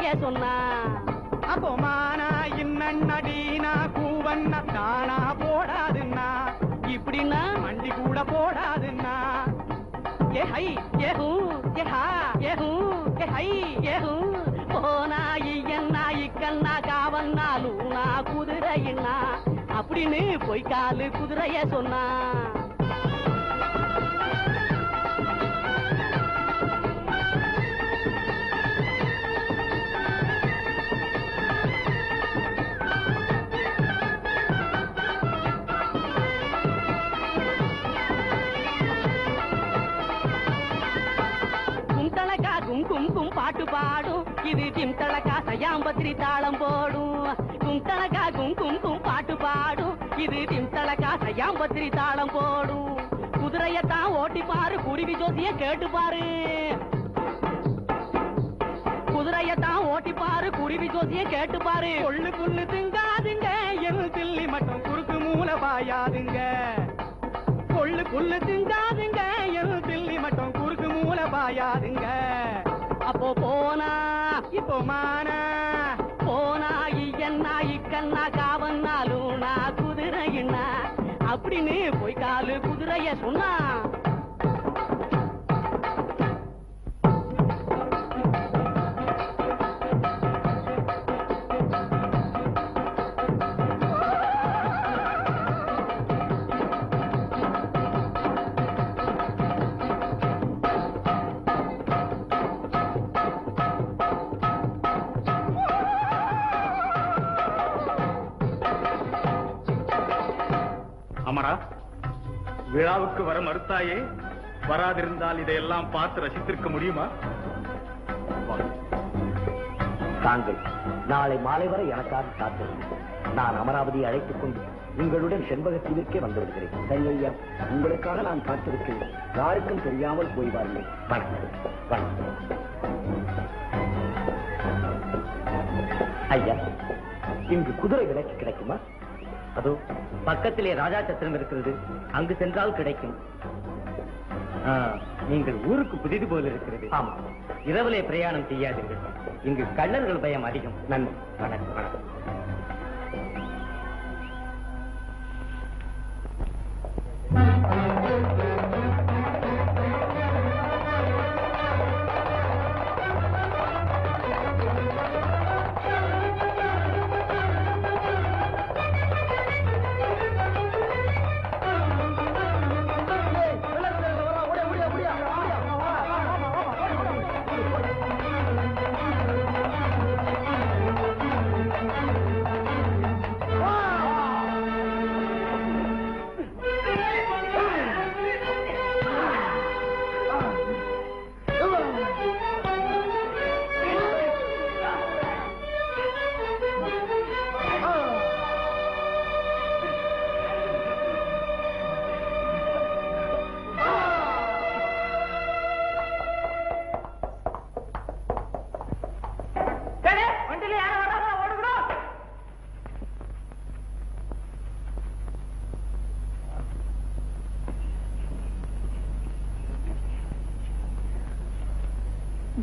குதிரைய சொன்னா. அப்போ மானா இன்னடினா கூவண்ணா தானா போடாதுன்னா, இப்படின்னா மண்டி கூட போடாதுன்னா. ஏ ஹை ஏஹூ ஏஹா ஏஹூ ஏ ஹை ஏஹூ போனாயி என்னாயி கண்ணா காவன்னா லூனா குதிரையின்னா அப்படின்னு பொய்க்காலு குதிரைய சொன்னா. பாட்டு பாடும் இது திம்தளக்கா சயாம்பத்திரி தாளம் போடும். கும்தளக்கா கும் பாட்டு பாடும் இது திம்தளக்கா சயாம்பத்திரி தாளம் போடும். குதிரையத்தான் ஓட்டி பாரு குருவி ஜோசிய கேட்டு பாரு. குதிரையத்தான் ஓட்டி பாரு குருவி ஜோசிய கேட்டு பாரு. கொள்ளு புல்லு திங்காதுங்க எல் தில்லி மட்டும் குறுக்கு மூல பாயாதுங்க. கொள்ளு புல்லு திங்காதுங்க எல் தில்லி மட்டும் குறுக்கு மூல பாயாதுங்க. அப்போ போனா இப்போ மானா போனாயி என்னாயி கண்ணா காவன்னாலும் நான் குதிரையின்னா அப்படின்னு பொய்க்காலு குதிரைய சொன்னா. அமரா, விழாவுக்கு வர மறுத்தாயே, வராதிருந்தால் இதையெல்லாம் பார்த்து ரசித்திருக்க முடியுமா? தாங்கள் நாளை மாலை வரை எனக்காக காத்திருந்தேன். நான் அமராவதியை அழைத்துக் கொண்டு உங்களுடன் செண்பகத்தீவிற்கே வந்து விடுகிறேன். சரி ஐயா, உங்களுக்காக நான் காத்திருக்கிறேன். யாருக்கும் தெரியாமல் போய் வாருங்கள். வணக்கம். ஐயா, இங்கு குதிரை விலைக்கு கிடைக்குமா? அதோ பக்கத்திலே ராஜா சத்திரம் இருக்கிறது, அங்கு சென்றால் கிடைக்கும். நீங்கள் ஊருக்கு புதிது போல இருக்கிறது. ஆமா, இரவிலே பிரயாணம் செய்யாதீர்கள். இங்கு கள்ளர்கள் பயம் அதிகம். நன்றி. வணக்கம். வணக்கம்.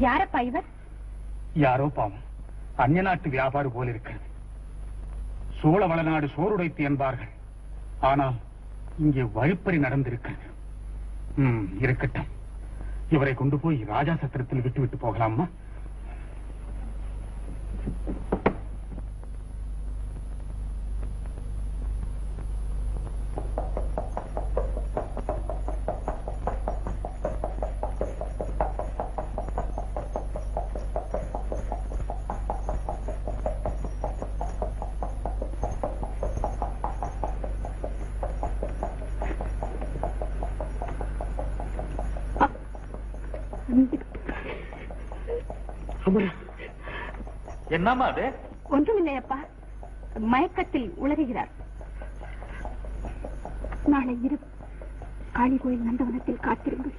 யாரப்பா இவர்? யாரோ பாவம், அந்நிய நாட்டு வியாபாரி போல இருக்கிறது. சோழ வளநாடு சோறுடைத்து என்பார்கள், ஆனால் இங்கே வழிப்பறி நடந்திருக்கிறது. இருக்கட்டும், இவரை கொண்டு போய் ராஜா சத்திரத்தில் விட்டு போகலாமா? என்னமா அது? ஒன்றுமில்லையப்பா, மயக்கத்தில் உளறுகிறார். நாளை இரவு காளி கோயில் நந்தவனத்தில் காத்திருங்கள்.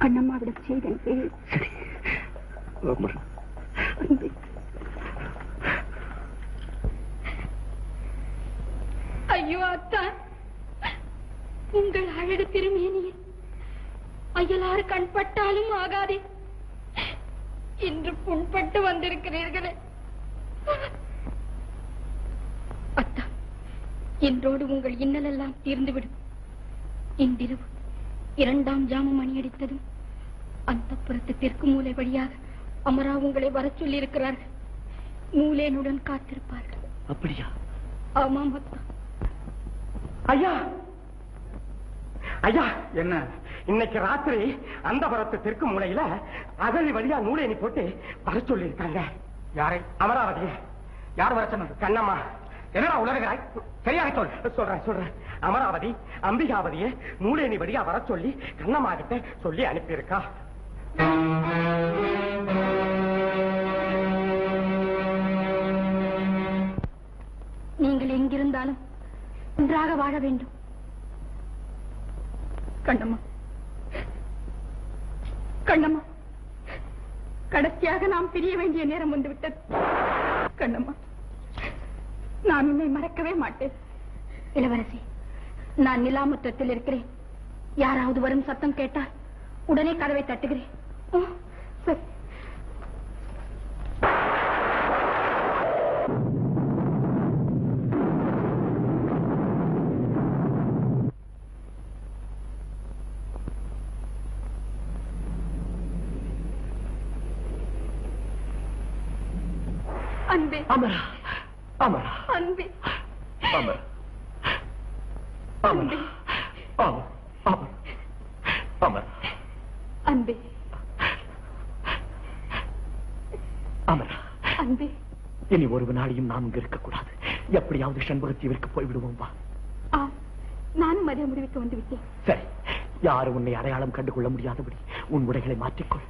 கண்ணம்மாவிடம் செய்தன் பேரில். ஐயோ அத்தான், உங்கள் அழகு திருமேனியில் அயலாறு கண்பட்டாலும் ஆகாதே. இன்று புண்பட்டு வந்திருக்கிறீர்களே. அத்தா, இன்றோடு உங்கள் இன்னலெல்லாம் தீர்ந்துவிடும். இன்றிரவு 2ஆம் ஜாமம் மணி அடித்ததும் அந்த புறத்து தெற்கு மூலை வழியாக அமரா உங்களை வர சொல்லி இருக்கிறார்கள். மூலேனுடன் காத்திருப்பார்கள். அப்படியா? ஆமாம் அத்தா. ஐயா ஐயா, என்ன? இன்னைக்கு ராத்திரி அந்த புறத்து தெற்கு மூலையில அகழி வழியா நூலேணி போட்டு வர சொல்லி இருக்காங்க. யாரை? அமராவதி. யார் வர சொன்னது? கண்ணம்மா. என்னடா உலகிறாய்? சரியாக சொல். சொல்றேன். அமராவதி அம்பிகாவதிய நூலேணி வழியா வர சொல்லி கண்ணம்மா கிட்ட சொல்லி அனுப்பியிருக்கா. நீங்கள் எங்கிருந்தாலும் ஒன்றாக வாழ வேண்டும். கண்ணம்மா, கண்ணம்மா, கடைசியாக நாம் பிரிய வேண்டிய நேரம் வந்துவிட்டது. கண்ணம்மா, நான் உன்னை மறக்கவே மாட்டேன். இளவரசி, நான் நிலாமுற்றத்தில் இருக்கிறேன். யாராவது வரும் சத்தம் கேட்டால் உடனே கதவை தட்டுகிறேன். சரி. அன்பே, அமரா, அமரா, அன்பே, அமரா, அமரா, அமரா, அன்பே, அமரா. அன்பே, இனி ஒரு நாளையும் நாம் இங்க இருக்கக்கூடாது. எப்படியாவது செண்பகத்தீவிற்கு போய்விடுவோம். வா. நானும் அதே முடிவுக்கு வந்து விட்டேன். சரி, யாரும் உன்னை அடையாளம் கண்டுகொள்ள முடியாதபடி உன் உடைகளை மாற்றிக்கொள்.